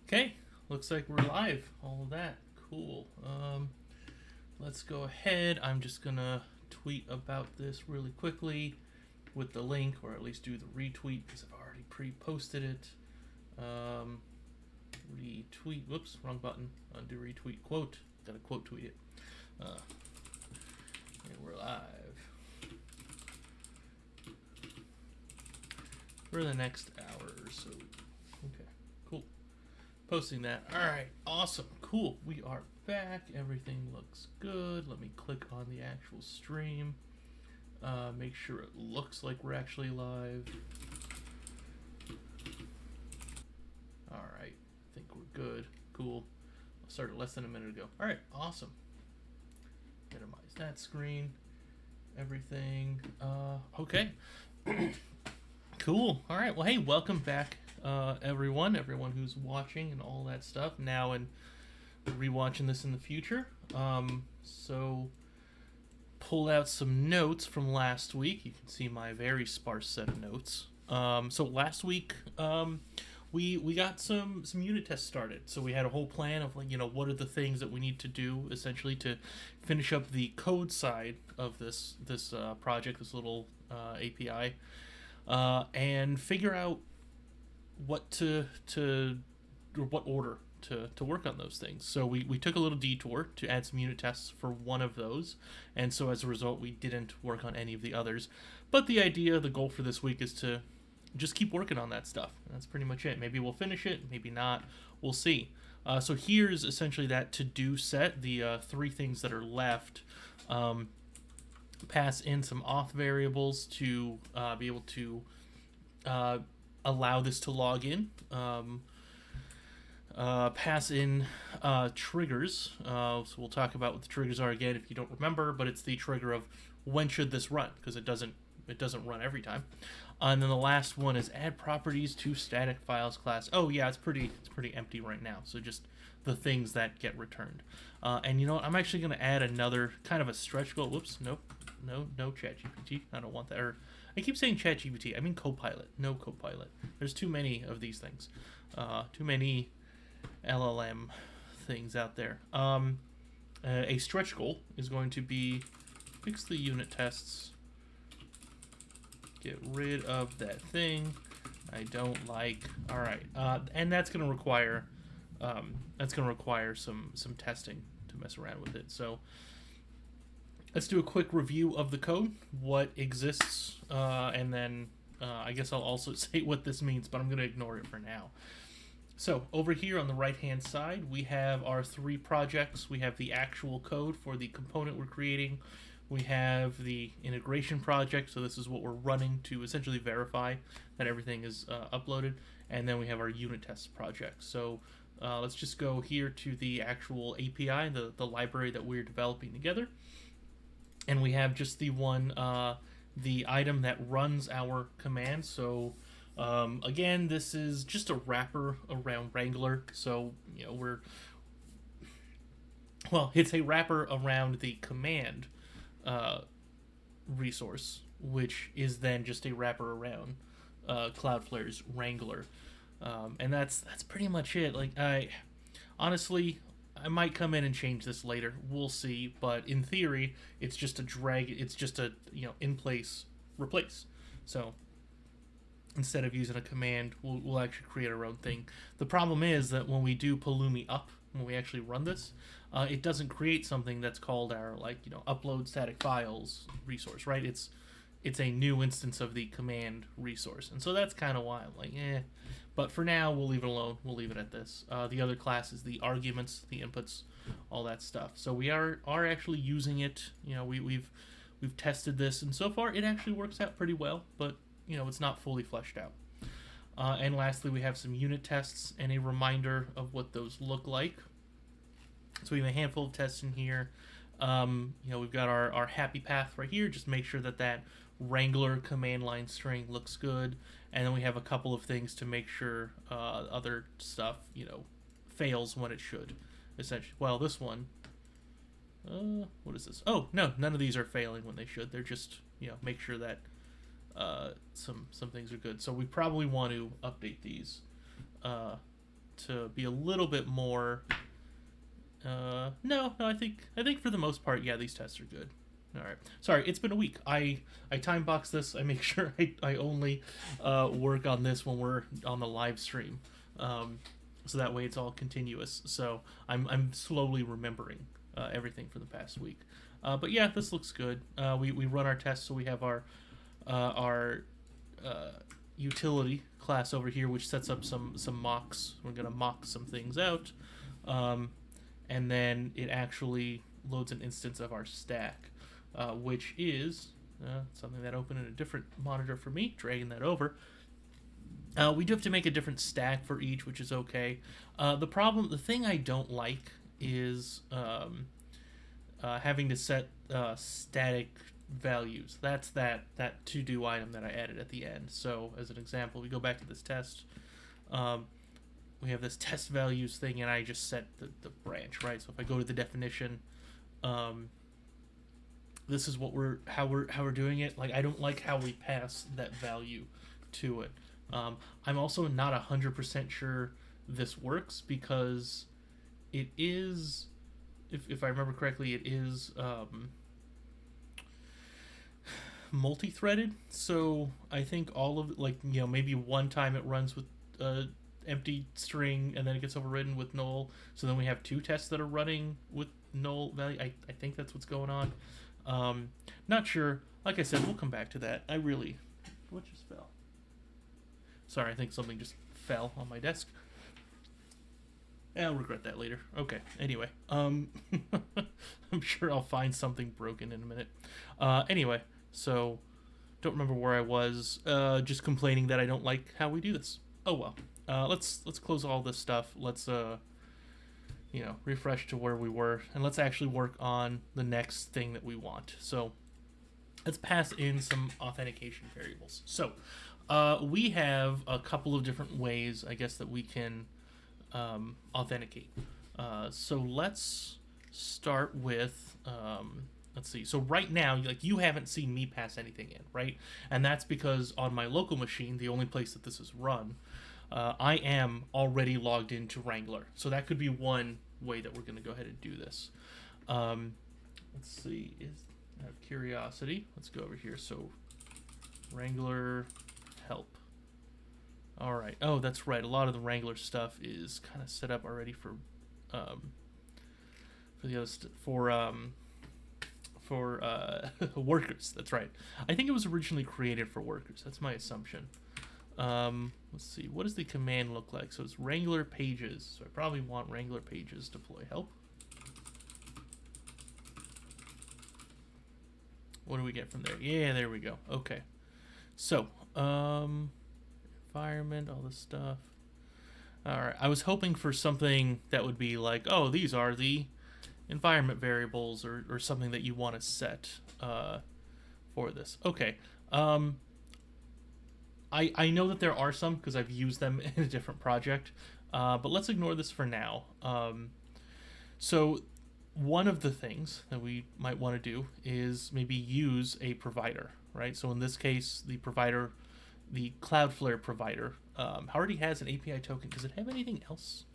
Okay, looks like we're live. All of that. Cool. Let's go ahead. I'm just gonna tweet about this really quickly with the link, or at least do the retweet because I've already pre-posted it. Retweet. Whoops, wrong button. Undo retweet. Quote. Gotta quote tweet it. And we're live for the next hour or so. Okay, cool. Posting that. Alright, awesome. Cool. We are back. Everything looks good. Let me click on the actual stream. Make sure it looks like we're actually live. Alright, I think we're good. Cool. I started less than a minute ago. Alright, awesome. Minimize that screen. Everything. Okay. Cool. Alright, well, hey, welcome back. Everyone who's watching and all that stuff now and rewatching this in the future. So pull out some notes from last week. You can see my very sparse set of notes. So last week we got some unit tests started. So we had a whole plan of, like, what are the things that we need to do essentially to finish up the code side of this project, this little API, and figure out what what order to work on those things. So we took a little detour to add some unit tests for one of those, and so as a result we didn't work on any of the others. But the goal for this week is to just keep working on that stuff. That's pretty much it. Maybe we'll finish it, maybe not, we'll see. So here's essentially that to-do set, the three things that are left. Pass in some auth variables to be able to allow this to log in. Pass in triggers. So we'll talk about what the triggers are again if you don't remember, but it's the trigger of when should this run, because it doesn't run every time. And then the last one is add properties to static files class. Oh yeah, it's pretty empty right now. So just the things that get returned. And you know what? I'm actually going to add another kind of a stretch goal. Whoops, nope, no ChatGPT. I don't want that. Or I keep saying ChatGPT. I mean Copilot. No Copilot. There's too many of these things. Too many LLM things out there. A stretch goal is going to be fix the unit tests. Get rid of that thing I don't like. All right, and that's going to require some testing to mess around with it. So let's do a quick review of the code, what exists, and then I guess I'll also say what this means, but I'm going to ignore it for now. So over here on the right hand side we have our three projects. We have the actual code for the component we're creating. We have the integration project, so this is what we're running to essentially verify that everything is uploaded. And then we have our unit tests project. So let's just go here to the actual API, the library that we're developing together. And we have just the one, the item that runs our command. So again, this is just a wrapper around Wrangler. So, it's a wrapper around the command resource, which is then just a wrapper around Cloudflare's Wrangler, and that's pretty much it. Like, I might come in and change this later. We'll see. But in theory, it's just a drag. It's just a in place replace. So instead of using a command, we'll actually create our own thing. The problem is that when we do Pulumi up, when we actually run this, it doesn't create something that's called our upload static files resource, right? It's a new instance of the command resource, and so that's kind of why I'm like, But for now, we'll leave it alone. We'll leave it at this. The other class is the arguments, the inputs, all that stuff. So we are actually using it. We've tested this, and so far it actually works out pretty well. But it's not fully fleshed out. And lastly, we have some unit tests and a reminder of what those look like. So we have a handful of tests in here. We've got our happy path right here. Just make sure that Wrangler command line string looks good. And then we have a couple of things to make sure other stuff, fails when it should, essentially. Well, this one, what is this? Oh, no, none of these are failing when they should. They're just, make sure that some things are good. So we probably want to update these to be a little bit more. No, I think for the most part, yeah, these tests are good. All right. Sorry, it's been a week. I time box this. I make sure I only work on this when we're on the live stream, so that way it's all continuous. So I'm slowly remembering everything for the past week. But yeah, this looks good. We run our tests, so we have our utility class over here, which sets up some mocks. We're gonna mock some things out, and then it actually loads an instance of our stack, which is something that opened in a different monitor for me. Dragging that over. We do have to make a different stack for each, which is okay. The thing I don't like is having to set static values. That's that to-do item that I added at the end. So as an example, we go back to this test. We have this test values thing, and I just set the branch, right? So if I go to the definition, this is how we're doing it. Like, I don't like how we pass that value to it. I'm also not 100% sure this works, because it is, if I remember correctly, it is multi-threaded. So I think all of, like, maybe one time it runs with empty string, and then it gets overridden with null. So then we have two tests that are running with null value. I think that's what's going on. Not sure. Like I said, we'll come back to that. What just fell? Sorry, I think something just fell on my desk. I'll regret that later. Okay, anyway. I'm sure I'll find something broken in a minute. Anyway, so don't remember where I was. Just complaining that I don't like how we do this. Oh well. Let's close all this stuff. Let's refresh to where we were, and let's actually work on the next thing that we want. So let's pass in some authentication variables. So we have a couple of different ways, I guess, that we can authenticate. So let's start with let's see. So right now, like, you haven't seen me pass anything in, right? And that's because on my local machine, the only place that this is run, I am already logged into Wrangler. So that could be one way that we're going to go ahead and do this. Let's see. Out of curiosity, let's go over here. So Wrangler help. All right. Oh, that's right. A lot of the Wrangler stuff is kind of set up already for the other for workers. That's right. I think it was originally created for workers. That's my assumption. Let's see. What does the command look like? So it's Wrangler pages. So I probably want Wrangler pages deploy help. What do we get from there? Yeah, there we go. Okay. So, environment, all this stuff. All right. I was hoping for something that would be like, oh, these are the environment variables, or something that you want to set for this. Okay. I know that there are some because I've used them in a different project, but let's ignore this for now. So one of the things that we might want to do is maybe use a provider, right? So in this case, the provider, the Cloudflare provider, already has an API token. Does it have anything else?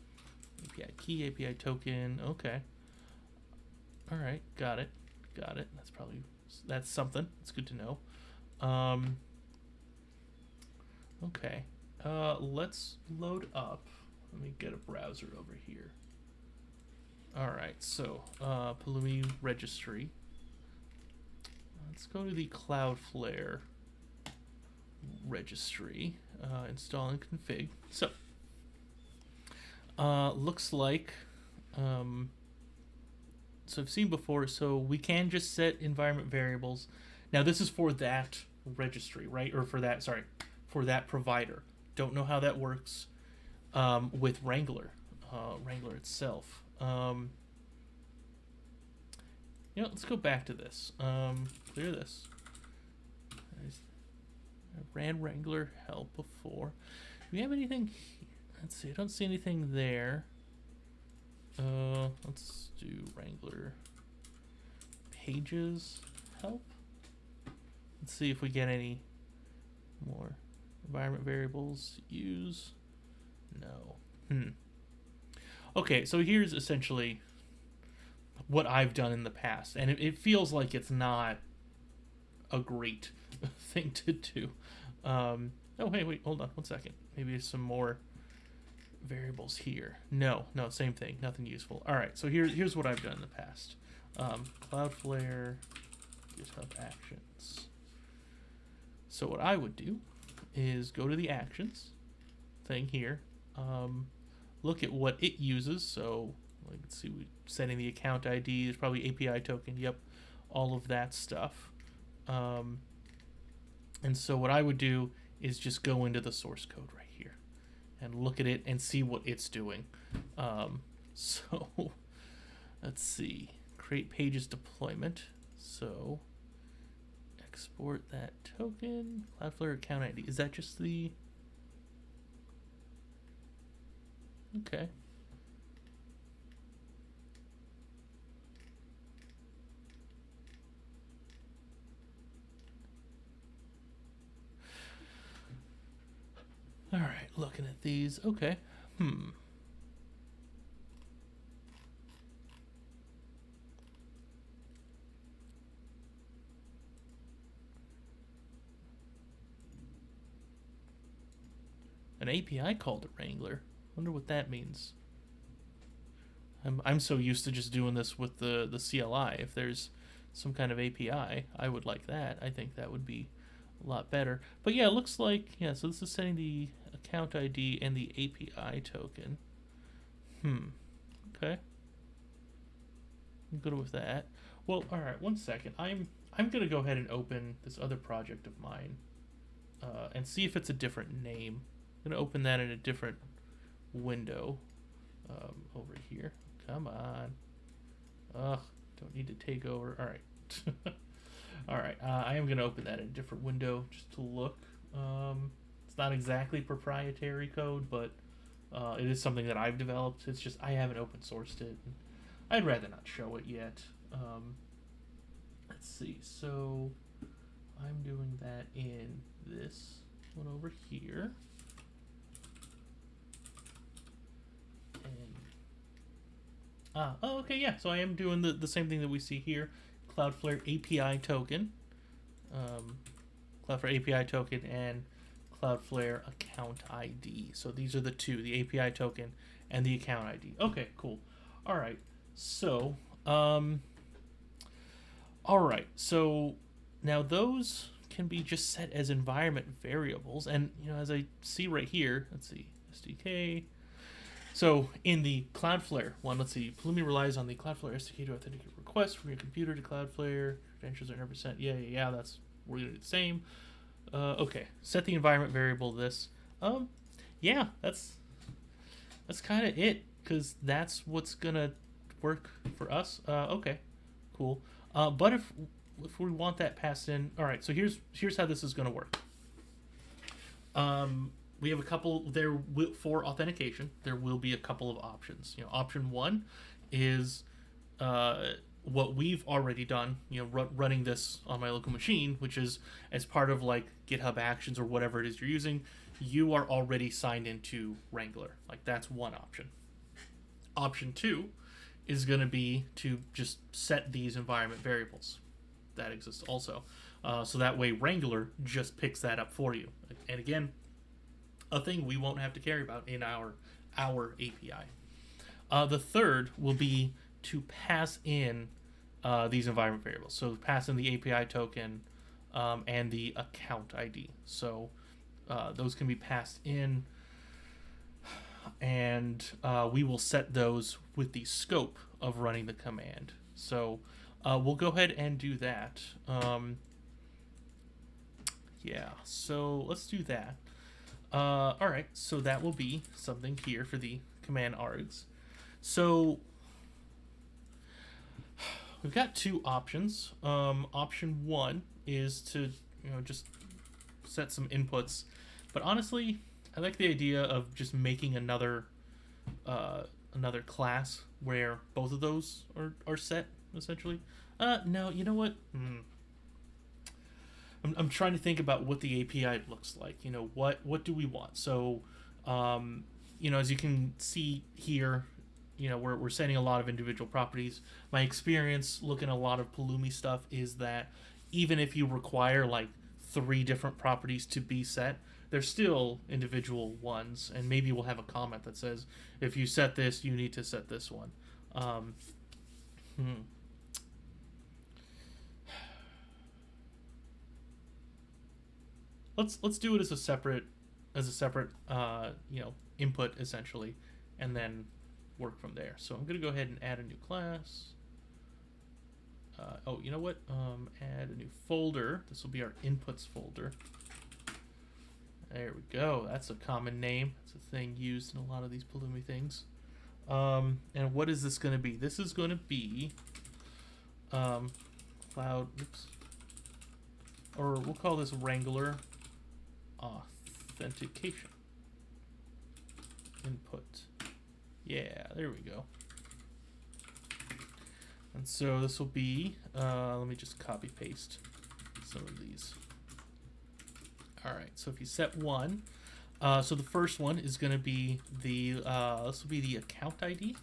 API key, API token. Okay. All right. Got it. That's something. It's good to know. Okay. Let's load up. Let me get a browser over here. All right. So, Pulumi registry. Let's go to the Cloudflare registry. Install and config. So, looks like, so I've seen before, so we can just set environment variables. Now this is for that registry, right? Or for that provider. Don't know how that works with Wrangler, Wrangler itself. Let's go back to this. Clear this. I ran Wrangler help before. Do we have anything? Let's see. I don't see anything there. Let's do Wrangler pages help. Let's see if we get any more environment variables. Use. No. Okay, so here's essentially what I've done in the past, and it feels like it's not a great thing to do. Oh, hey, wait, hold on one second. Maybe some more variables here. No, no, same thing. Nothing useful. All right, so here's what I've done in the past. Cloudflare, GitHub Actions. So what I would do is go to the Actions thing here. Look at what it uses. So let's see, we setting the account ID. There's probably API token. Yep, all of that stuff. And so what I would do is just go into the source code right here and look at it and see what it's doing. So let's see, create pages deployment. So export that token, Cloudflare account ID. Is that just the... Okay. All right, looking at these. Okay. An API call to Wrangler. Wonder what that means. I'm so used to just doing this with the CLI. If there's some kind of API, I would like that. I think that would be a lot better. But yeah, it looks like, yeah, so this is setting the account ID and the API token. Okay. I'm good with that. Well, all right, one second. I'm gonna go ahead and open this other project of mine and see if it's a different name. I'm gonna open that in a different window over here. Come on. Ugh, don't need to take over. All right. All right, I am gonna open that in a different window just to look. It's not exactly proprietary code, but it is something that I've developed. It's just I haven't open sourced it. I'd rather not show it yet. Let's see. So I'm doing that in this one over here. And oh, okay, yeah. So I am doing the same thing that we see here. Cloudflare API token. Cloudflare API token and Cloudflare account ID. So these are the two, the API token and the account ID. Okay, cool. All right. So, all right. So now those can be just set as environment variables. And, you know, as I see right here, let's see, SDK. So in the Cloudflare one, let's see, Pulumi relies on the Cloudflare SDK to authenticate requests from your computer to Cloudflare. Credentials are 100%. Yeah, that's, we're going to do the same. Okay, set the environment variable this. Yeah, that's kind of it, because that's what's going to work for us. Okay, cool. But if we want that passed in, all right, so here's how this is going to work. We have a couple there for authentication. There will be a couple of options. You know, option one is what we've already done. You know, running this on my local machine, which is as part of like GitHub Actions or whatever it is you're using. You are already signed into Wrangler. Like that's one option. Option two is going to be to just set these environment variables. That exists also. So that way Wrangler just picks that up for you. And again, a thing we won't have to care about in our API. The third will be to pass in these environment variables. So pass in the API token and the account ID. So those can be passed in, and we will set those with the scope of running the command. So we'll go ahead and do that. Yeah, so let's do that. All right, so that will be something here for the command args. So we've got two options. Option one is to just set some inputs, but honestly, I like the idea of just making another class where both of those are set essentially. No, you know what? I'm trying to think about what the API looks like. You know, what do we want? So, as you can see here, you know, we're setting a lot of individual properties. My experience looking at a lot of Pulumi stuff is that even if you require like 3 different properties to be set, they're still individual ones, and maybe we'll have a comment that says if you set this, you need to set this one. um, hmm. Let's do it as a separate you know, input essentially, and then work from there. So I'm gonna go ahead and add a new class. Oh, you know what? Add a new folder. This will be our inputs folder. There we go. That's a common name. It's a thing used in a lot of these Pulumi things. And what is this going to be? This is going to be cloud. Oops. Or we'll call this Wrangler authentication input. Yeah, there we go. And so this will be, let me just copy paste some of these. All right, so if you set one, so the first one is going to be the, this will be the account ID.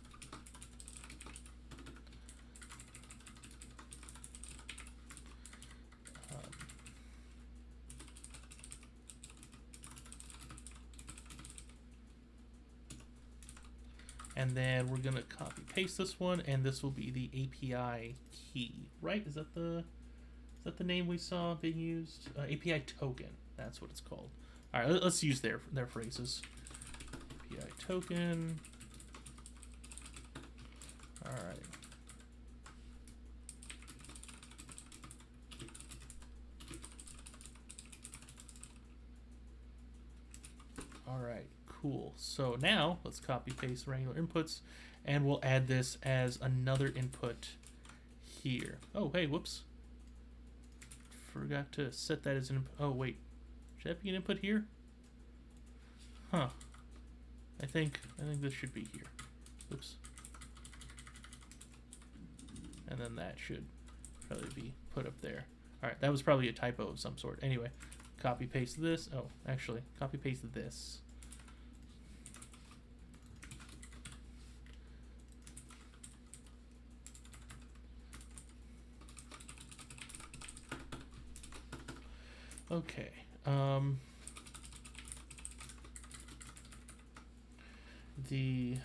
And then we're gonna copy paste this one, and this will be the API key, right? Is that the name we saw being used? API token. That's what it's called. All right, let's use their phrases. API token. All right. All right. Cool. So now let's copy paste Wrangler inputs, and we'll add this as another input here. Oh, hey, whoops. Forgot to set that as an input. Oh, wait. Should that be an input here? Huh. I think this should be here. Oops. And then that should probably be put up there. All right, that was probably a typo of some sort. Anyway, copy paste this. Oh, actually, copy paste this. Okay. The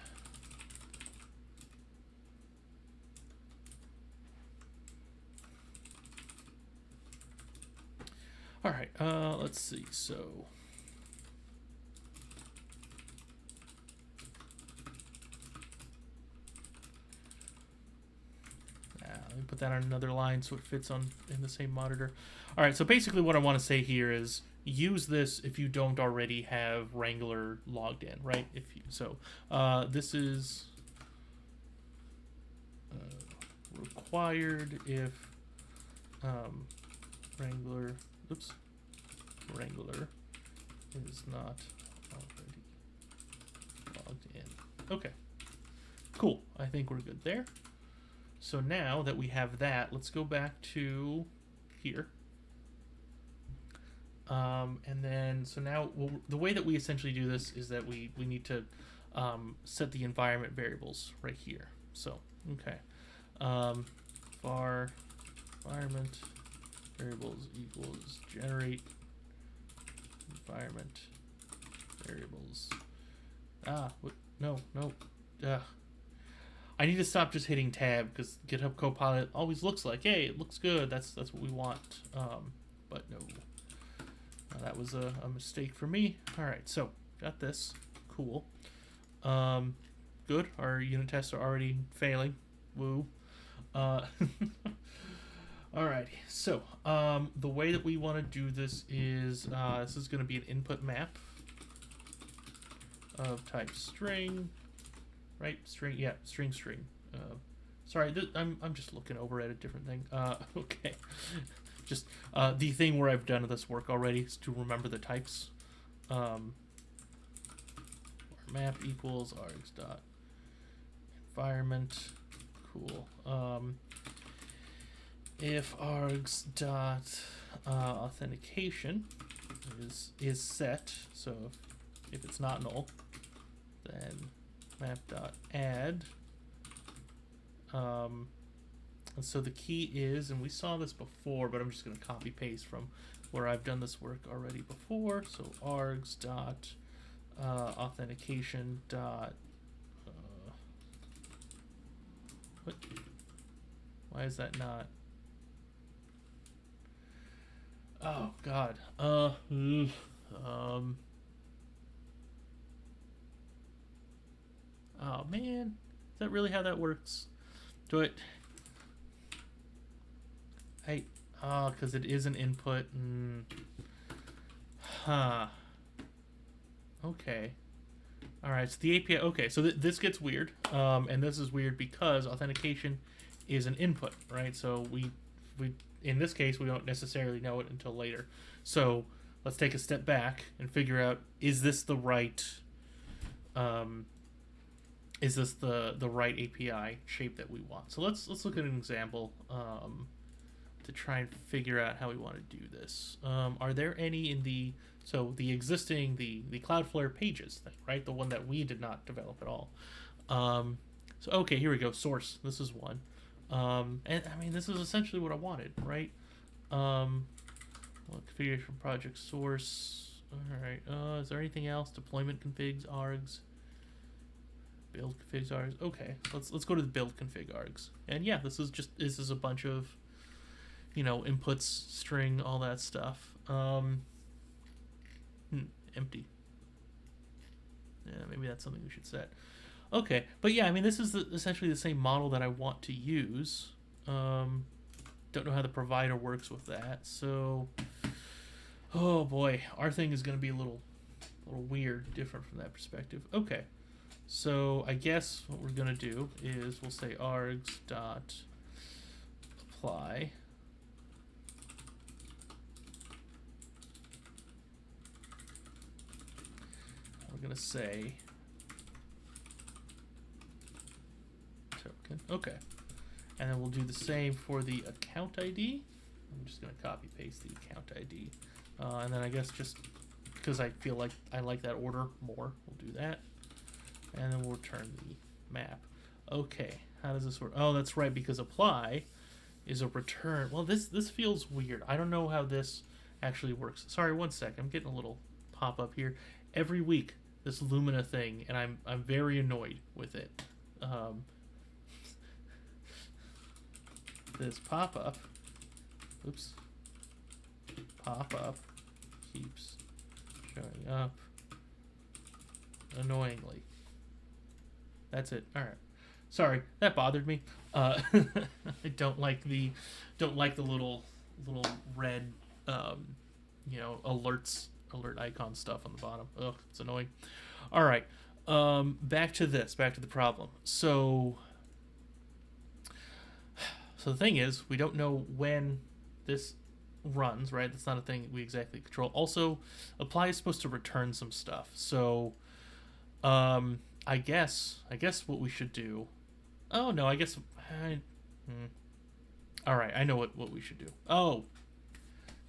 all right. Let's see. So let me put that on another line so it fits on in the same monitor. All right, so basically what I want to say here is use this if you don't already have Wrangler logged in, right? If you, so this is required if Wrangler is not already logged in. Okay, cool. I think we're good there. So now that we have that, let's go back to here. And then, so now the way that we essentially do this is that we need to set the environment variables right here. So, okay. Var environment variables equals generate environment variables. No. I need to stop just hitting tab because GitHub Copilot always looks like, hey, it looks good. That's what we want. But no. That was a mistake for me. All right, so got this. Cool. Good. Our unit tests are already failing. Woo. Alrighty. So the way that we want to do this is going to be an input map of type string. Right? String. Yeah. String. Sorry. I'm just looking over at a different thing. Okay. Just the thing where I've done this work already is to remember the types. Our map equals args dot environment. Cool. If args dot authentication is set, so if it's not null, then map dot add And so the key is, and we saw this before, but I'm just going to copy paste from where I've done this work already before. So args dot authentication dot what? Why is that not? Oh God. Oh man, is that really how that works? Do it. Because it is an input. Huh. Okay. All right. So the API. Okay. So this gets weird. And this is weird because authentication is an input, right? So we in this case we don't necessarily know it until later. So let's take a step back and figure out, is this the right is this the right API shape that we want? So let's look at an example to try and figure out how we want to do this. Are there any in the existing the Cloudflare pages thing, right? The one that we did not develop at all. So okay, here we go. Source. This is one. And I mean, this is essentially what I wanted, right? Configuration project source. All right. Is there anything else? Deployment configs, args. Build configs, args. Okay. Let's go to the build config args. And yeah, this is a bunch of, inputs, string, all that stuff. Empty. Yeah, maybe that's something we should set. Okay, but yeah, I mean, this is essentially the same model that I want to use. Don't know how the provider works with that, so oh boy, our thing is going to be a little weird, different from that perspective. Okay, so I guess what we're going to do is we'll say args dot apply. We're going to say token. Okay. And then we'll do the same for the account ID. I'm just going to copy paste the account ID. And then I guess just because I feel like I like that order more, we'll do that. And then we'll return the map. Okay. How does this work? Oh, that's right, because apply is a return. Well, this feels weird. I don't know how this actually works. Sorry, one sec. I'm getting a little pop-up here. Every week, this Lumina thing, and I'm very annoyed with it. This pop-up keeps showing up annoyingly. That's it. All right. Sorry, that bothered me. I don't like the little red alert icon stuff on the bottom. Ugh, it's annoying. All right. Back to the problem. So the thing is, we don't know when this runs, right? That's not a thing we exactly control. Also, apply is supposed to return some stuff. So, I guess what we should do. Oh no, I guess. All right, I know what we should do. Oh,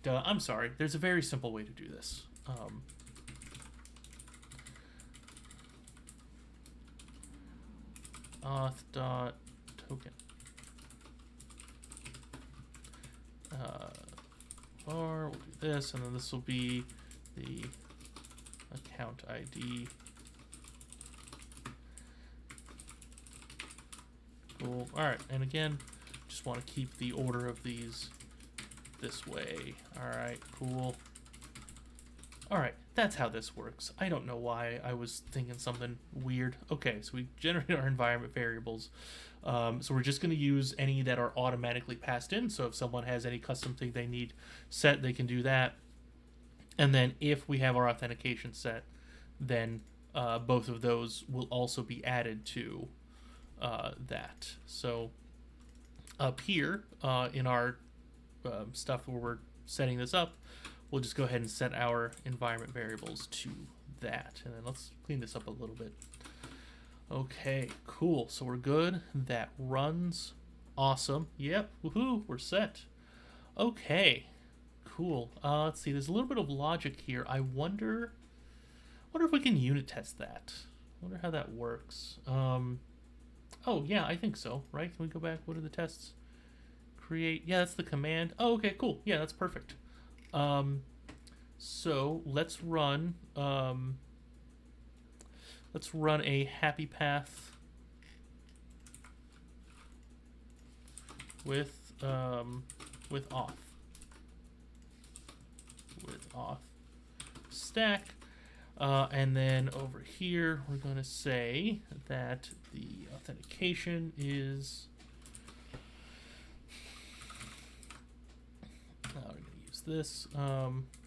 duh. I'm sorry. There's a very simple way to do this. Auth.token. Or we'll do this, and then this will be the account ID. Cool. All right, and again, just want to keep the order of these this way. All right, cool. All right, that's how this works. I don't know why I was thinking something weird. Okay, so we generated our environment variables. So we're just going to use any that are automatically passed in. So if someone has any custom thing they need set, they can do that. And then if we have our authentication set, then both of those will also be added to that. So up here in our stuff where we're setting this up, we'll just go ahead and set our environment variables to that. And then let's clean this up a little bit. Okay, cool. So we're good. That runs. Awesome. Yep. Woohoo. We're set. Okay. Cool. Let's see. There's a little bit of logic here. I wonder if we can unit test that. I wonder how that works. Oh, yeah, I think so, right? Can we go back? What are the tests? Create. Yeah, that's the command. Oh, okay, cool. Yeah, that's perfect. So let's run a happy path with auth stack, and then over here we're going to say that the authentication is we're going to use this.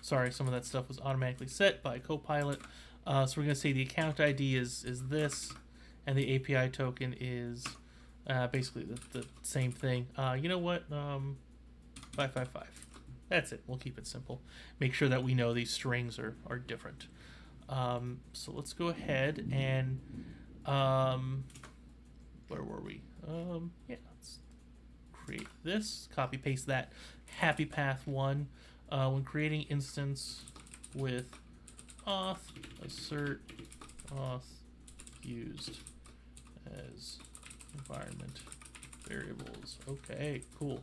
Sorry, some of that stuff was automatically set by Copilot. So we're going to say the account ID is this, and the API token is basically the same thing. You know what? 555. That's it. We'll keep it simple. Make sure that we know these strings are different. So let's go ahead and where were we? Yeah, let's create this. Copy paste that happy path one. When creating instance with auth, assert auth used as environment variables. Okay, cool.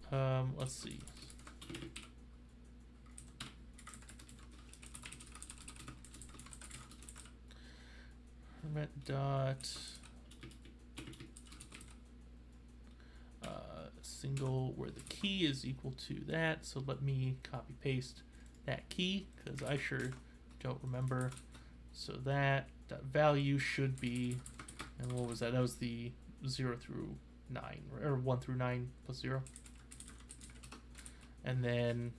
Let's see. Hermit dot single where the key is equal to that. So let me copy paste that key because I sure don't remember. So that value should be, and what was that? That was the 0 through 9, or 1 through 9 plus 0. And then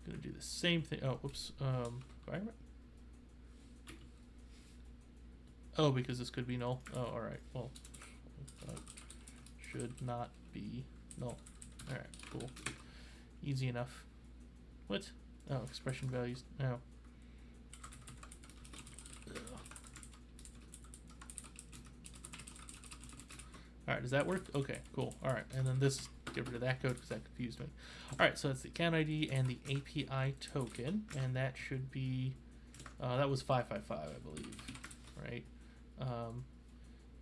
gonna do the same thing. Oh, whoops. Environment. Oh, because this could be null. Oh, all right. Well, should not be null. All right, cool. Easy enough. What? Oh, expression values. No. All right, does that work? Okay, cool. All right, and then this, get rid of that code because that confused me. All right, so that's the account ID and the API token, and that should be, that was 555, I believe, right?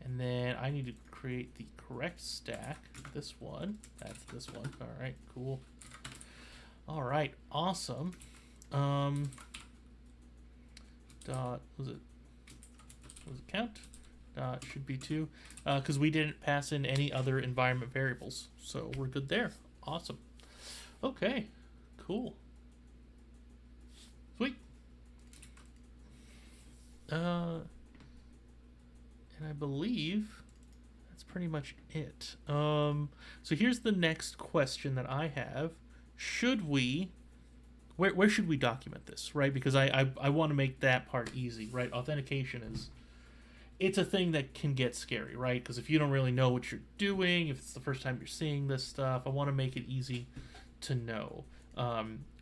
And then I need to create the correct stack. This one, that's this one. All right, cool. All right, awesome. Dot, was it count? Should be 2, because we didn't pass in any other environment variables, so we're good there. Awesome. Okay, cool. Sweet. And I believe that's pretty much it. So here's the next question that I have. Should we, where should we document this, right? Because I want to make that part easy, right? Authentication is, it's a thing that can get scary, right? Because if you don't really know what you're doing, if it's the first time you're seeing this stuff, I want to make it easy to know.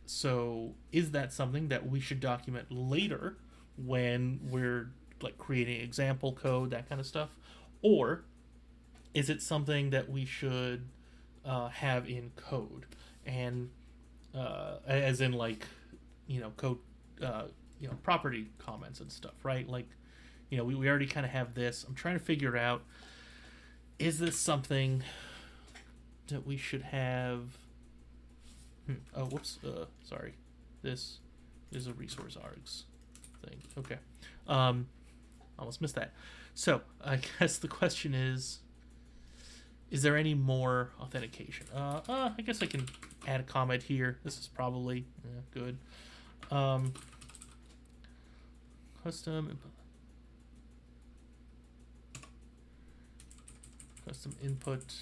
So is that something that we should document later when we're like creating example code, that kind of stuff? Or is it something that we should have in code? And as in like, code, property comments and stuff, right? Like, we already kind of have this. I'm trying to figure out, is this something that we should have? Oh, whoops. Sorry. This is a resource args thing. Okay. Almost missed that. So I guess the question is there any more authentication? I guess I can add a comment here. This is probably good. Custom input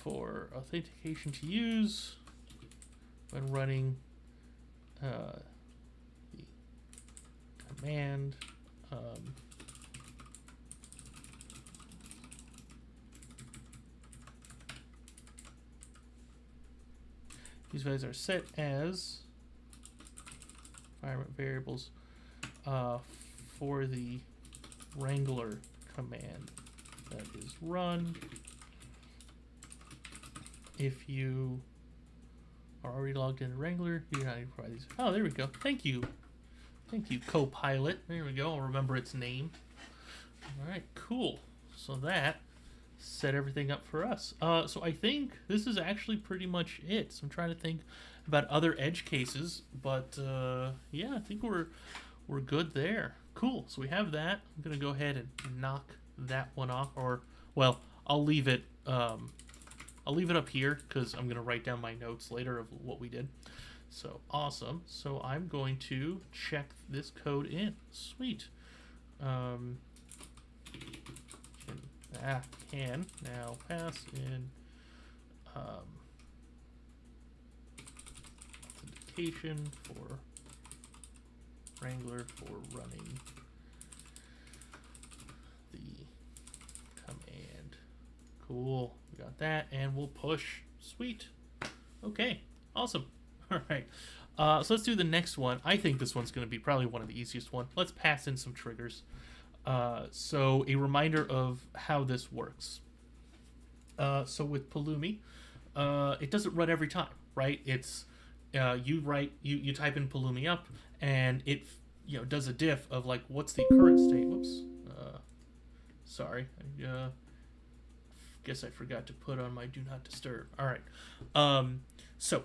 for authentication to use when running the command. These values are set as environment variables for the Wrangler command that is run if you are already logged in Wrangler. You do not need to provide these. Oh, there we go. Thank you. Thank you, Copilot. There we go. I'll remember its name. All right, cool. So that set everything up for us. So I think this is actually pretty much it. So I'm trying to think about other edge cases, but yeah, I think we're good there. Cool. So we have that. I'm gonna go ahead and knock that one off, or well, I'll leave it. I'll leave it up here because I'm gonna write down my notes later of what we did. So awesome. So I'm going to check this code in. Sweet. Can now pass in authentication for Wrangler for running the command. Cool. We got that, and we'll push. Sweet. Okay. Awesome. All right. So let's do the next one. I think this one's going to be probably one of the easiest one. Let's pass in some triggers. So a reminder of how this works. So with Pulumi, it doesn't run every time, right? It's you type in Pulumi up, and it does a diff of like what's the current state. Whoops. Sorry. Guess I forgot to put on my do not disturb. All right. So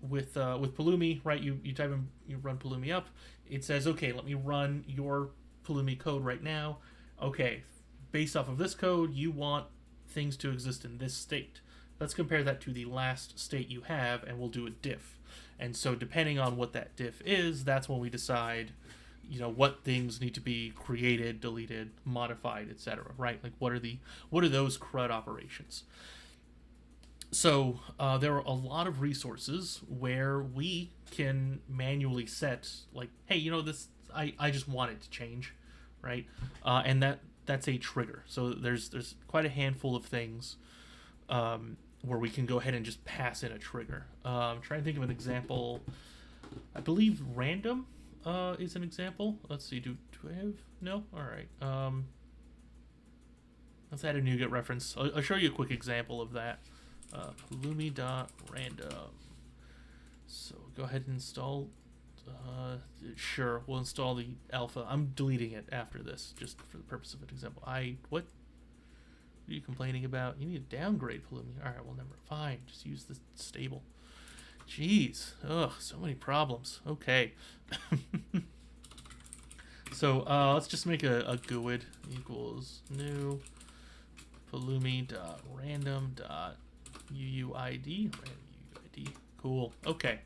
with Pulumi, right? You type in, you run Pulumi up. It says, okay, let me run your Pulumi code right now. Okay, based off of this code, you want things to exist in this state. Let's compare that to the last state you have, and we'll do a diff. And so depending on what that diff is, that's when we decide, what things need to be created, deleted, modified, etc. Right? Like what are those CRUD operations? So there are a lot of resources where we can manually set, like, hey, this I just want it to change, right? And that's a trigger. So there's quite a handful of things where we can go ahead and just pass in a trigger. I'm trying to think of an example. I believe random is an example. Let's see. Do I have? No. All right. Let's add a NuGet reference. I'll show you a quick example of that. Pulumi.random. So go ahead and install. Sure, we'll install the alpha. I'm deleting it after this, just for the purpose of an example. What are you complaining about? You need to downgrade Pulumi. All right, well, never. Fine, just use the stable. Jeez, ugh, so many problems. Okay. So let's just make a GUID equals new Pulumi.random.uuid. UUID. Cool. Okay.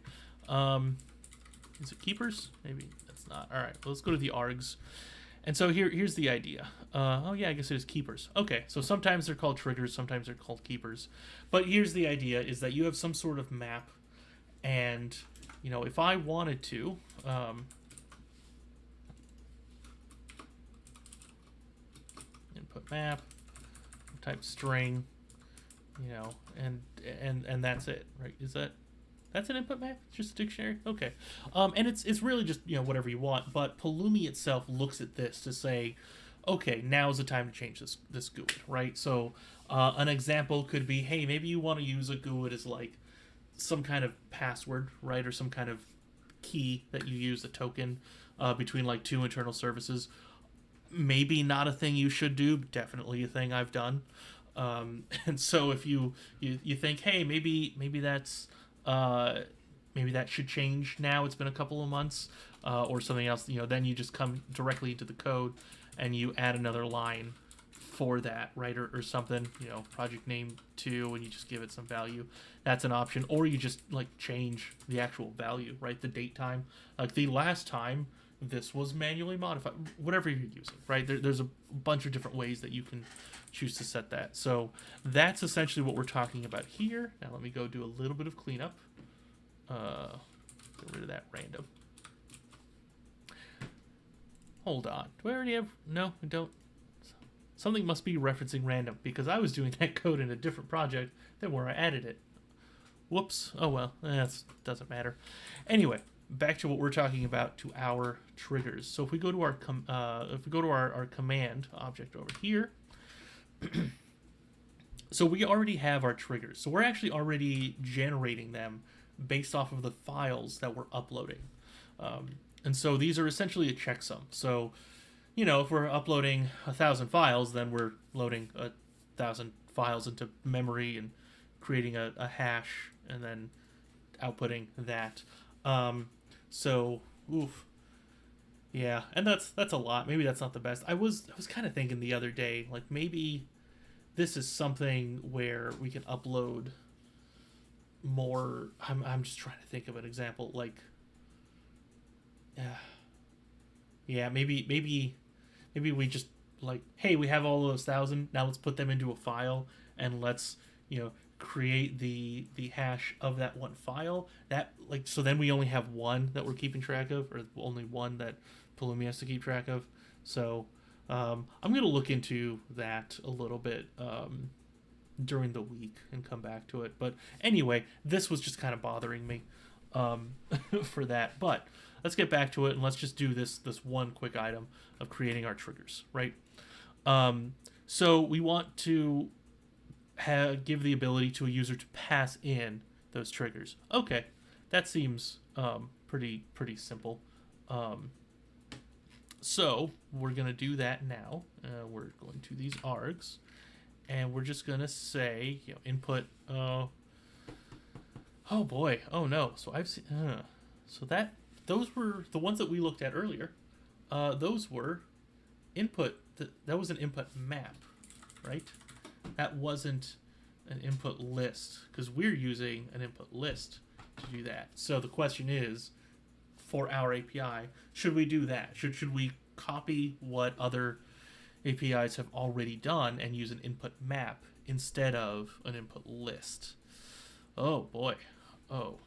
Is it keepers? Maybe that's not. All right. Well, let's go to the args. And so here's the idea. Oh yeah, I guess it is keepers. Okay. So sometimes they're called triggers, sometimes they're called keepers. But here's the idea: is that you have some sort of map, and if I wanted to. Input map, type string, and that's it, right? That's an input map? It's just a dictionary? Okay. And it's really just, whatever you want, but Pulumi itself looks at this to say, okay, now's the time to change this GUID, right? So an example could be, hey, maybe you want to use a GUID as like some kind of password, right? Or some kind of key that you use, a token, between like two internal services. Maybe not a thing you should do, definitely a thing I've done. And so if you think, hey, maybe that's maybe that should change now, it's been a couple of months, or something else, then you just come directly into the code and you add another line for that, right? Or something, project name 2, and you just give it some value. That's an option. Or you just like change the actual value, right? The date time, like the last time this was manually modified, whatever you're using, right? There's a bunch of different ways that you can choose to set that. So that's essentially what we're talking about here. Now let me go do a little bit of cleanup. Get rid of that random. Hold on. Do I already have? No, I don't. Something must be referencing random, because I was doing that code in a different project than where I added it. Whoops. Oh well, that doesn't matter. Anyway, back to what we're talking about, to our triggers. So if we go to our command object over here, So we already have our triggers. So we're actually already generating them based off of the files that we're uploading. Um, and so these are essentially a checksum. So, if we're uploading 1,000 files, then we're loading 1,000 files into memory and creating a hash and then outputting that. Um, so, oof, yeah, and that's a lot. Maybe that's not the best. I was kind of thinking the other day, like maybe this is something where we can upload more. I'm just trying to think of an example. Like, uh, yeah, maybe we just like, hey, we have all those 1,000. Now let's put them into a file and let's create the hash of that one file. That like so then we only have one that we're keeping track of, or only one that Pulumi has to keep track of. So I'm gonna look into that a little bit during the week and come back to it. But anyway, this was just kind of bothering me um, for that. But let's get back to it and let's just do this one quick item of creating our triggers, right? So we want to give the ability to a user to pass in those triggers. Okay, that seems pretty simple. So we're gonna do that now. We're going to these args, and we're just gonna say input. Oh boy. Oh no. So I've seen. So those were the ones that we looked at earlier. Those were input. That was an input map, right? That wasn't an input list because we're using an input list to do that. So the question is, for our API, should we do that? Should we copy what other APIs have already done and use an input map instead of an input list? Oh boy. Oh.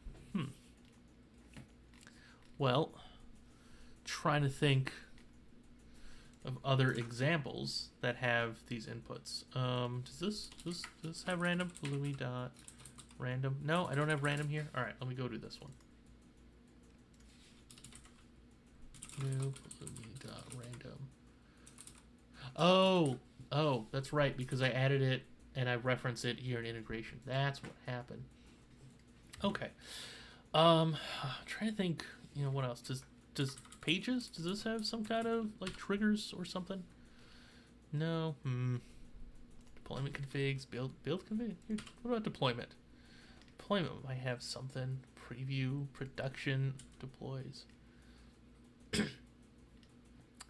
Well, trying to think of other examples that have these inputs. Does this have random? Pulumi dot random. No, I don't have random here. All right, let me go to this one. New Pulumi dot random. Oh, that's right, because I added it and I reference it here in integration. That's what happened. Okay. I'm trying to think. What else does Pages? Does this have some kind of like triggers or something? No. Deployment configs, build config. What about deployment? Deployment might have something. Preview, production, deploys.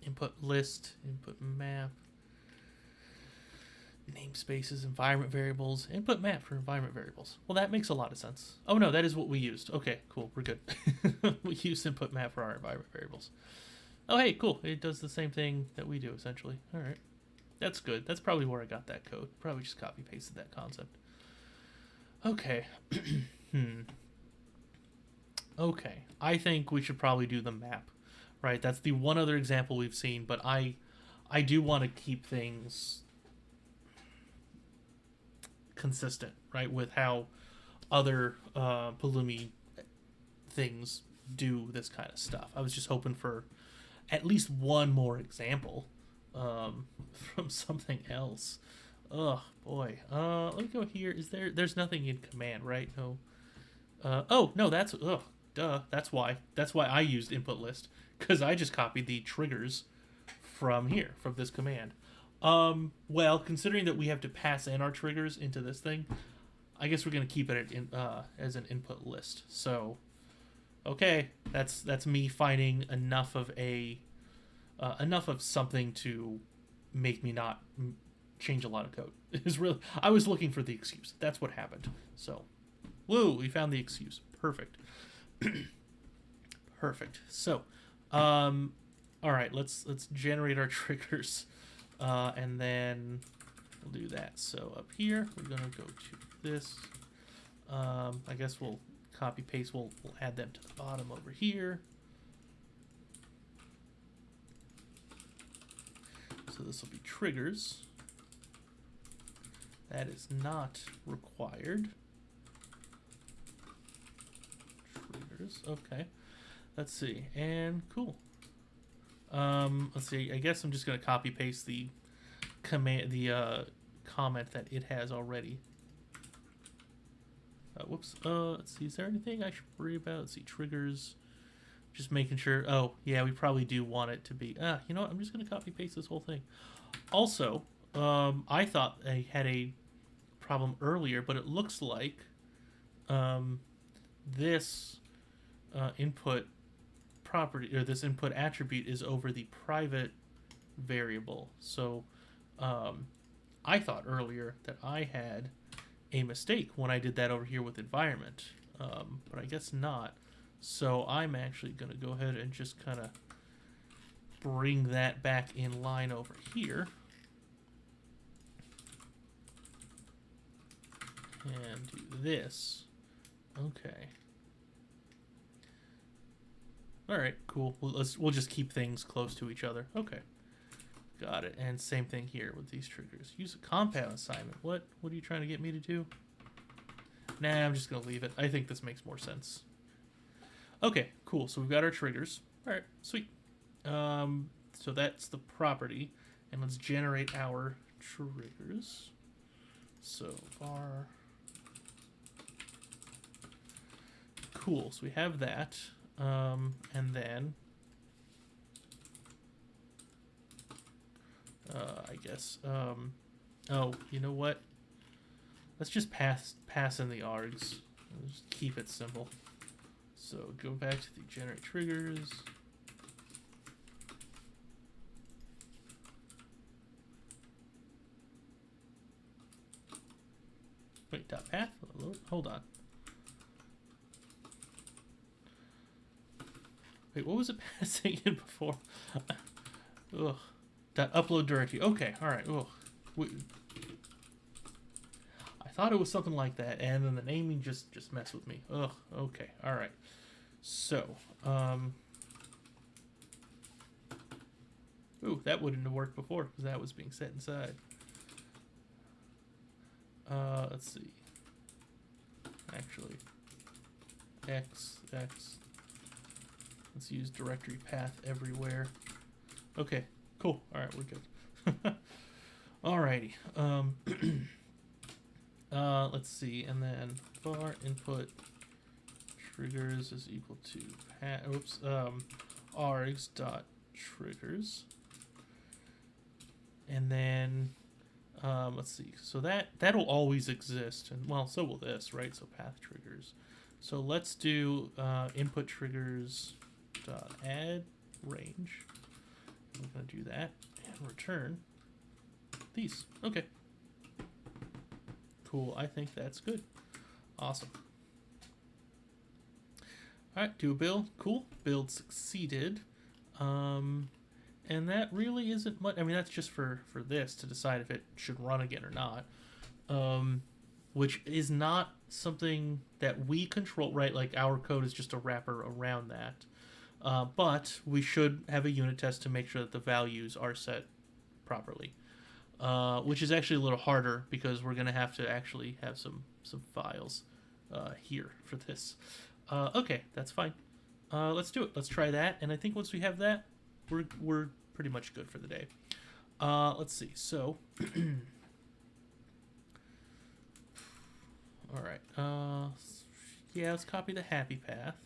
Input list, input map, namespaces, environment variables, input map for environment variables. Well, that makes a lot of sense. Oh no, that is what we used. Okay, cool, we're good. We use input map for our environment variables. Oh hey, cool, it does the same thing that we do essentially. All right, that's good. That's probably where I got that code. Probably just copy pasted that concept. Okay. Okay, I think we should probably do the map. Right, that's the one other example we've seen, but I do want to keep things consistent, right, with how other Pulumi things do this kind of stuff. I was just hoping for at least one more example from something else. Oh boy. Let me go here. There's nothing in command, right? No. Oh no, that's duh. That's why I used input list, because I just copied the triggers from here, from this command. Well, considering that we have to pass in our triggers into this thing, I guess we're gonna keep it as an input list. So, okay, that's me finding enough of something to make me not change a lot of code. I was looking for the excuse. That's what happened. So, woo, we found the excuse. Perfect. Perfect. So, all right, let's generate our triggers, and then we'll do that. So up here, we're gonna go to this. I guess we'll copy paste. We'll add them to the bottom over here. So this will be triggers. That is not required. Triggers. Okay. Let's see. And cool. Let's see. I guess I'm just gonna copy paste the command, the comment that it has already. Whoops. Let's see. Is there anything I should worry about? Let's see. Triggers. Just making sure. Oh, yeah, we probably do want it to be. You know what? I'm just going to copy paste this whole thing. Also, I thought I had a problem earlier, but it looks like this input property, or this input attribute, is over the private variable. So I thought earlier that I had a mistake when I did that over here with environment, but I guess not. So I'm actually going to go ahead and just kind of bring that back in line over here. And do this. Okay. All right, cool. We'll just keep things close to each other. Okay. Got it. And same thing here with these triggers. Use a compound assignment. What are you trying to get me to do? Nah, I'm just going to leave it. I think this makes more sense. Okay, cool. So we've got our triggers. All right, sweet. So that's the property. And let's generate our triggers. So var. Cool. So we have that. And then I guess oh, you know what? Let's just pass in the args. Just keep it simple. So go back to the generate triggers. Wait, dot path? Hold on. Wait, what was it passing in before? Ugh. Dot upload directory. Okay, alright. Ugh. I thought it was something like that, and then the naming just messed with me. Ugh, okay, alright. So, ooh, that wouldn't have worked before, because that was being set inside. Let's see. Actually, X. Let's use directory path everywhere. Okay, cool. Alright, we're good. Alrighty. Let's see, and then var input triggers is equal to args dot triggers, and then let's see. So that'll always exist, and well, so will this, right? So path triggers. So let's do input triggers dot add range. We're gonna do that and return these. Okay. Cool. I think that's good. Awesome. All right, do a build. Cool. Build succeeded. And that really isn't much. I mean, that's just for this to decide if it should run again or not. Which is not something that we control, right? Like our code is just a wrapper around that. But we should have a unit test to make sure that the values are set properly. Which is actually a little harder because we're going to have to actually have some files here for this. Okay, that's fine. Let's do it. Let's try that. And I think once we have that, we're pretty much good for the day. Let's see. So, all right. Yeah, let's copy the happy path.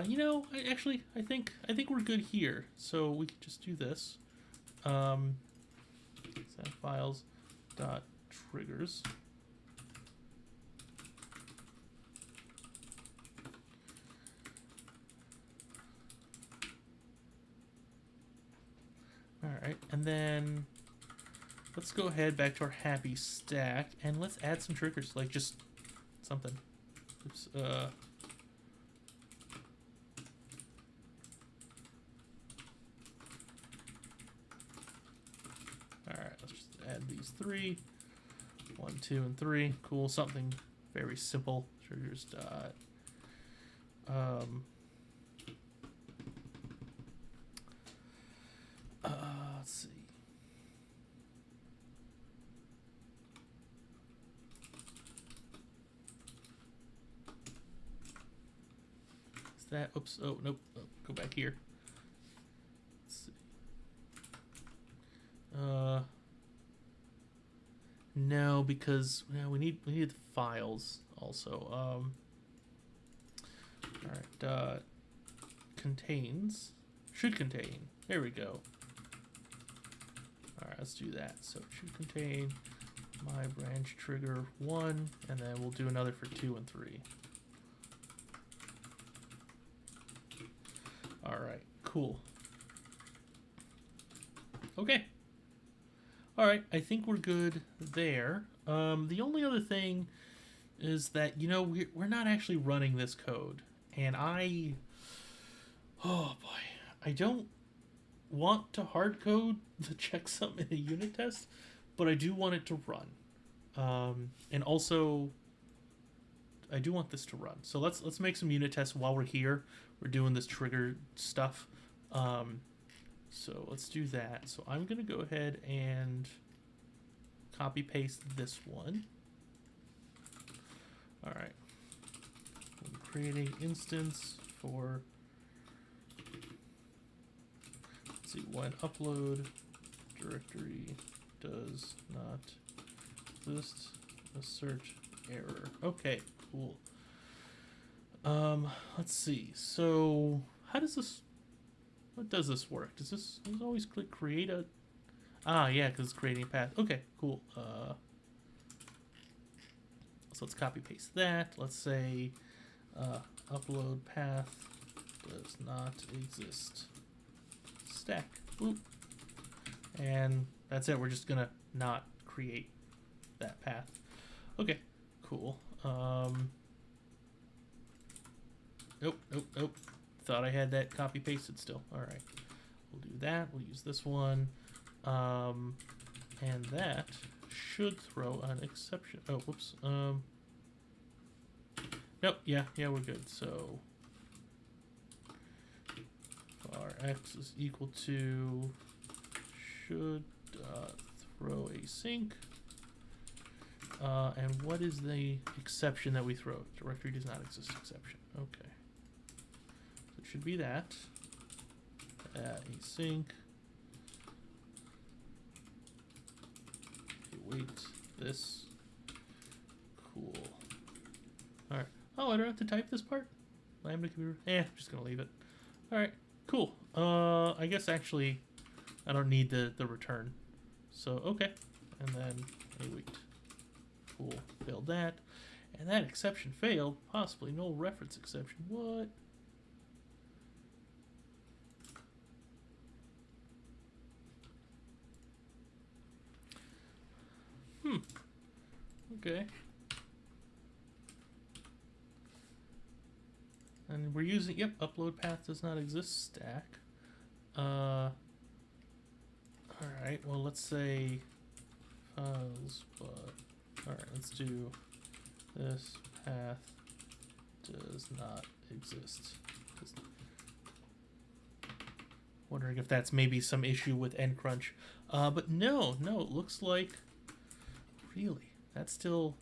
You know, I think we're good here. So we can just do this. Set files dot triggers. All right, and then let's go ahead back to our happy stack and let's add some triggers, like just something. Oops. Alright, let's just add these 3. 1, 2, and 3. Cool, something very simple. Triggers dot. Let's see. Is that? Oops. Oh, nope. Oh, go back here. Let's No, because we need the files also. All right. Contains should contain. There we go. All right, let's do that. So it should contain my branch trigger 1, and then we'll do another for 2 and 3. All right, cool. Okay. All right, I think we're good there. The only other thing is that, you know, we're not actually running this code. And oh boy, I don't want to hard code the checksum in a unit test, but I do want it to run. And also, I do want this to run. So let's make some unit tests while we're here. We're doing this trigger stuff. So let's do that. So I'm going to go ahead and copy paste this one. All right. I'm creating instance for, let's see, when upload directory does not exist, assert error. Okay, cool. Let's see. So how does this, what does this work? Does this always click create a, yeah, because it's creating a path. Okay, cool. So let's copy paste that. Let's say upload path does not exist. Stack. Oop. And that's it. We're just gonna not create that path. Okay, cool. Nope. Thought I had that copy pasted still. All right, we'll do that. We'll use this one, and that should throw an exception. Oh, whoops. Nope. Yeah, we're good. So var x is equal to should throw async. And what is the exception that we throw? Directory does not exist exception. Okay. So it should be that. Async. Wait, this. Cool. Alright. Oh, I don't have to type this part? Lambda can be... just gonna leave it. Alright, cool. I guess actually I don't need the return. So, okay. And then, wait. Cool. Failed that. And that exception failed. Possibly null reference exception. What? Okay. And we're using, yep, upload path does not exist stack. Alright, well, let's say files, but alright, let's do this path does not exist. Wondering if that's maybe some issue with NCrunch. But no, it looks like, really, that still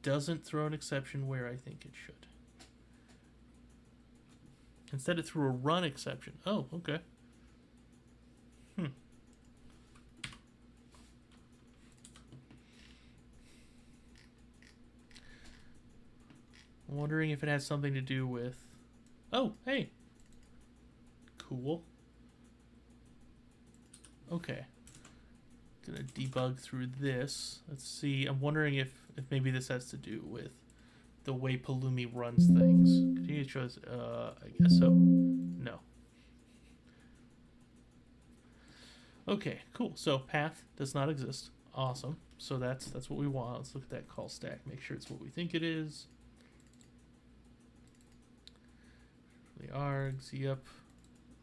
doesn't throw an exception where I think it should. Instead it threw a run exception. Oh, okay. I'm wondering if it has something to do with... Oh, hey. Cool. Okay. Gonna debug through this. Let's see. I'm wondering if maybe this has to do with the way Pulumi runs things. Continue to show us, I guess so. No. Okay, cool. So path does not exist. Awesome. So that's what we want. Let's look at that call stack. Make sure it's what we think it is. The args, yep.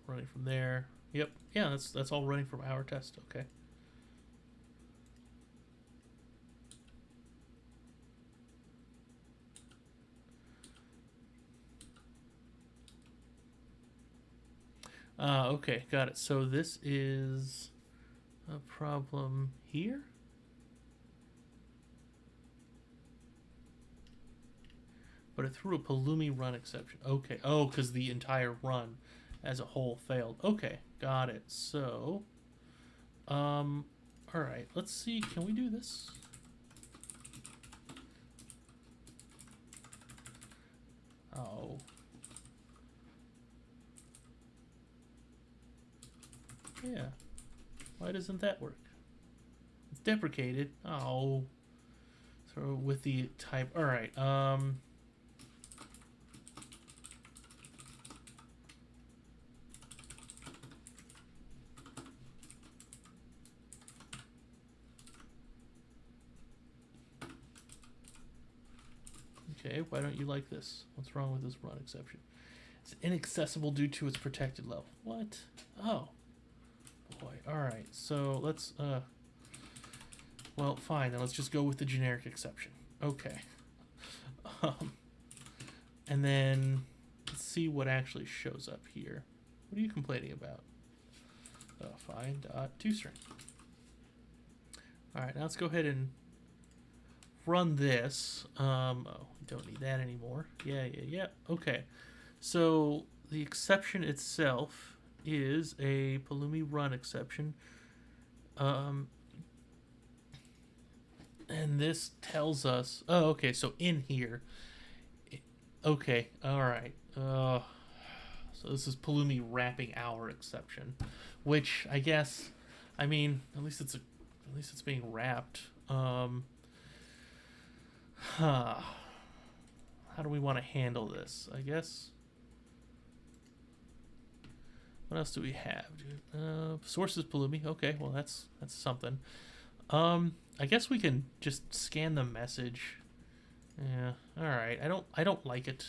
Running from there. Yep. Yeah, that's all running from our test. Okay. Okay, got it. So this is a problem here. But it threw a Pulumi run exception. Okay. Oh, because the entire run as a whole failed. Okay, got it. So, all All right, let's see. Can we do this? Oh. Yeah. Why doesn't that work? It's deprecated. Oh. So with the type. All right. Okay, why don't you like this? What's wrong with this run exception? It's inaccessible due to its protected level. What? Oh. Boy. Alright, so let's, well, fine, then let's just go with the generic exception. Okay. And then, let's see what actually shows up here. What are you complaining about? Fine, toString. Alright, now let's go ahead and run this. Oh, we don't need that anymore. Yeah. Okay. So the exception itself is a Pulumi run exception. And this tells us, oh, okay, so in here, okay, all right. So this is Pulumi wrapping our exception, which I guess, I mean, at least it's being wrapped. How do we want to handle this? I guess. What else do we have? Sources Pulumi. Okay, well that's something. I guess we can just scan the message. Yeah. All right. I don't like it.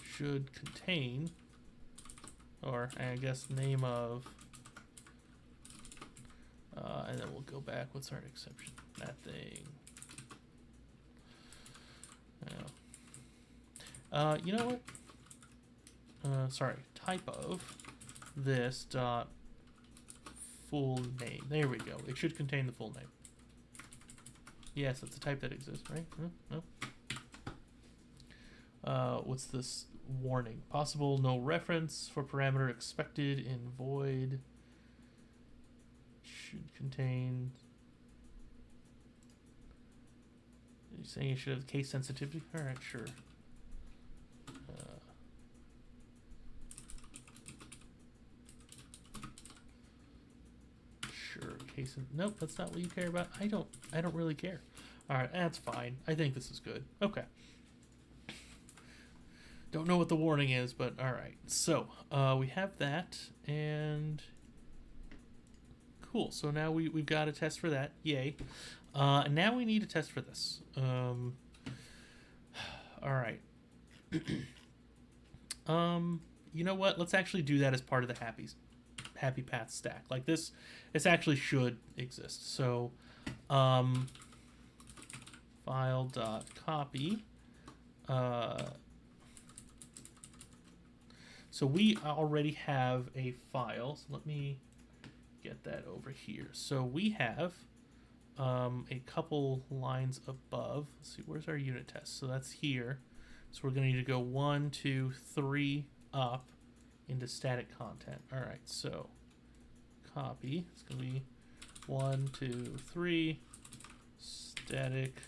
Should contain, or I guess name of, and then we'll go back. What's our exception? That thing. You know what? Sorry. Type of this dot full name. There we go. It should contain the full name. Yes, it's a type that exists, right? No. What's this warning? Possible no reference for parameter expected in void. Should contain. Are you saying it should have case sensitivity? All right, sure. Sure, case. Nope, that's not what you care about. I don't really care. All right, that's fine. I think this is good. Okay. Don't know what the warning is, but all right. So we have that, and cool. So now we've got a test for that. Yay. And now we need a test for this. All right. You know what? Let's actually do that as part of the happy path stack. Like this actually should exist. So file.copy. So we already have a file. So let me get that over here. So we have a couple lines above. Let's see, where's our unit test? So that's here. So we're going to need to go 1, 2, 3 up into static content. All right, so copy. It's going to be 1, 2, 3 static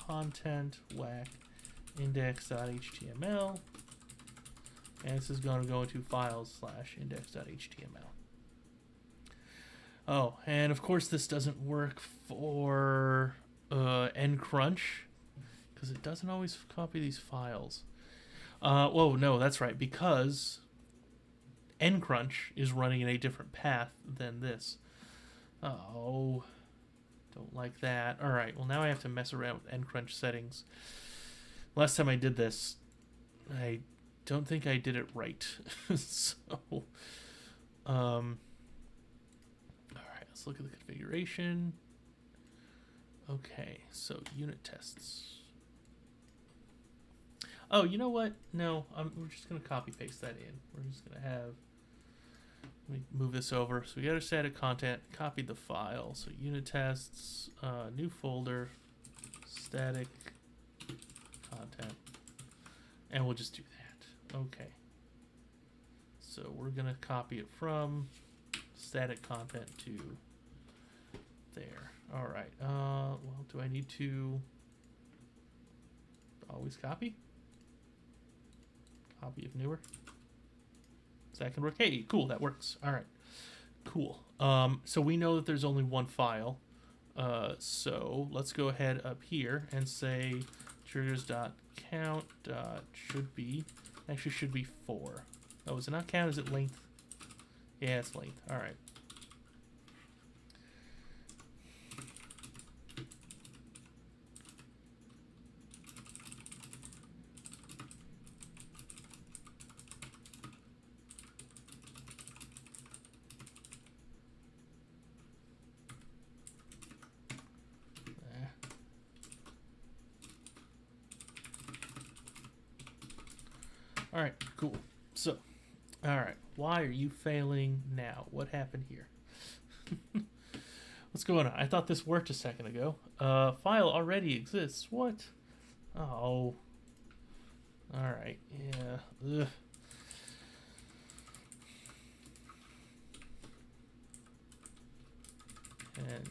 content whack index.html. And this is going to go into files/index.html. Oh, and of course this doesn't work for ncrunch because it doesn't always copy these files. Whoa, no, that's right, because ncrunch is running in a different path than this. Oh, don't like that. All right, well now I have to mess around with ncrunch settings. Last time I did this, I don't think I did it right. So, all right, let's look at the configuration. Okay, so unit tests. Oh, you know what? No, we're just going to copy paste that in. We're just going to have, let me move this over. So we got our static content, copied the file. So unit tests, new folder, static content, and we'll just do that. Okay. So we're going to copy it from static content to there. All right. Well, do I need to always copy? Copy of newer. So that can work. Hey, cool. That works. All right. Cool. So we know that there's only one file. So let's go ahead up here and say triggers.count should be 4. Oh, is it not count? Is it length? Yeah, it's length. All right. All right, cool. So, all right, why are you failing now? What happened here? What's going on? I thought this worked a second ago. File already exists. What? Oh. All right. Yeah. Ugh. And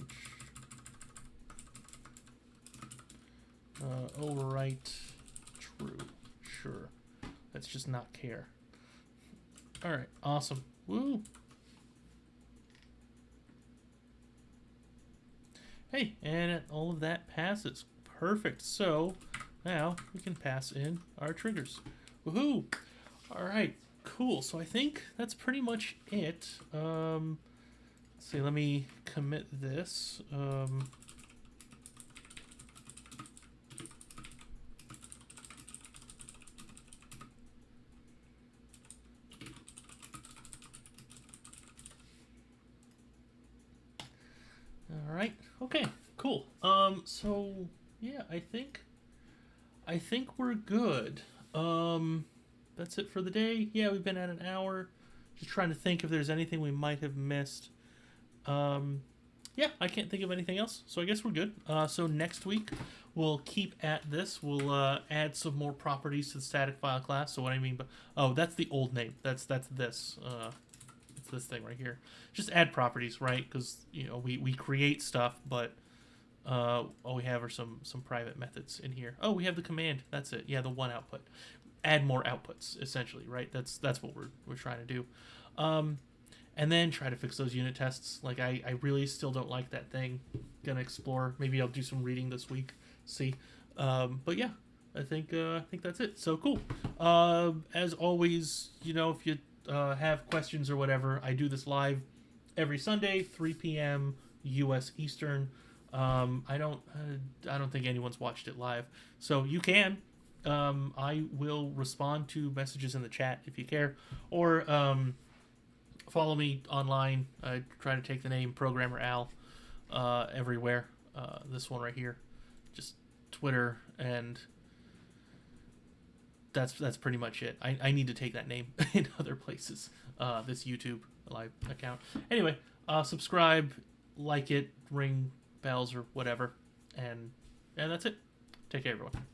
overwrite true. Sure. Let's just not care. All right. Awesome. Woo. Hey, and all of that passes. Perfect. So now we can pass in our triggers. Woohoo! All right, cool. So I think that's pretty much it. Let's see. Let me commit this. All right. Okay. Cool. So yeah, I think we're good. That's it for the day. Yeah, we've been at an hour. Just trying to think if there's anything we might have missed. Yeah, I can't think of anything else. So I guess we're good. So next week we'll keep at this. We'll add some more properties to the static file class. So what I mean, that's the old name. That's this. It's this thing right here. Just add properties, right? Because we create stuff, but all we have are some private methods in here. Oh, we have the command. That's it. Yeah, the one output. Add more outputs, essentially, right? That's what we're trying to do. And then try to fix those unit tests. Like I really still don't like that thing. Gonna explore. Maybe I'll do some reading this week. See. But yeah, I think that's it. So cool. As always, if you have questions or whatever, I do this live every Sunday, 3 p.m. U.S. Eastern. I don't think anyone's watched it live, so you can. I will respond to messages in the chat if you care, or follow me online. I try to take the name Programmer Al everywhere. This one right here, just Twitter, and that's pretty much it. I need to take that name in other places. This YouTube live account. Anyway, subscribe, like it, ring bells or whatever, and that's it. Take care, everyone. Bye.